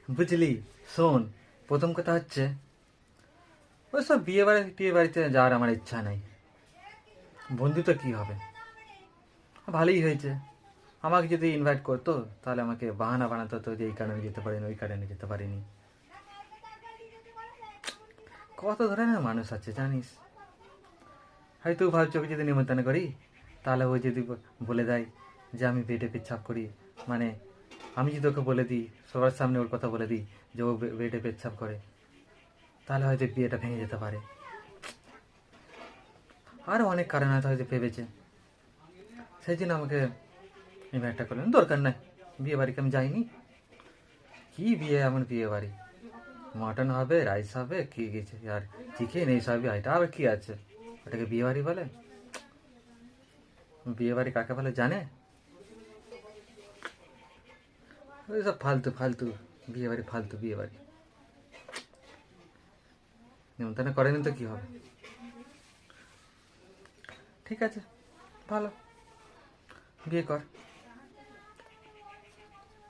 বুঝলি? শোন, প্রথম কথা হচ্ছে ওইসব বিয়ে বাড়িতে যাওয়ার আমার ইচ্ছা নাই। বন্ধু তো কী হবে, ভালোই হয়েছে। আমাকে যদি ইনভাইট করতো তাহলে আমাকে বাহানা বানাতে হতো যে এই কারণে যেতে পারিনি, ওই কারণে যেতে পারিনি। কত ধরনের মানুষ আছে জানিস। হয়তো ভাবছো ওকে যদি নিমন্ত্রণ করি তাহলে ও যদি বলে দেয় যে আমি পেটে পেচ্ছাপ করি, মানে আমি যদি ওকে বলে দিই, সবার সামনে ওর কথা বলে দিই যে ও পেটে পেচ্ছাপ করে, তাহলে হয়তো বিয়েটা ভেঙে যেতে পারে। আরও অনেক কারণ হয়তো ভেবেছে, সেই জন্য আমাকে ইনভাইটটা করলেন। দরকার নাই, বিয়ে বাড়িতে আমি যাইনি। কি বিয়ে, এমন বিয়ে বাড়ি, মাটন হবে, রাইস হবে, কি গেছে আর চিকেন এইসবই, এটা আবার কি আছে? ওটাকে বিয়ে বাড়ি বলে? বিয়ে বাড়ি কাকে বলে জানে? ওই সব ফালতু ফালতু বিয়ে বাড়ি, ফালতু বিয়ে বাড়ি। নিমন্ত্রণ করেনি তো কি হবে? ঠিক আছে, ভালো, বিয়ে কর।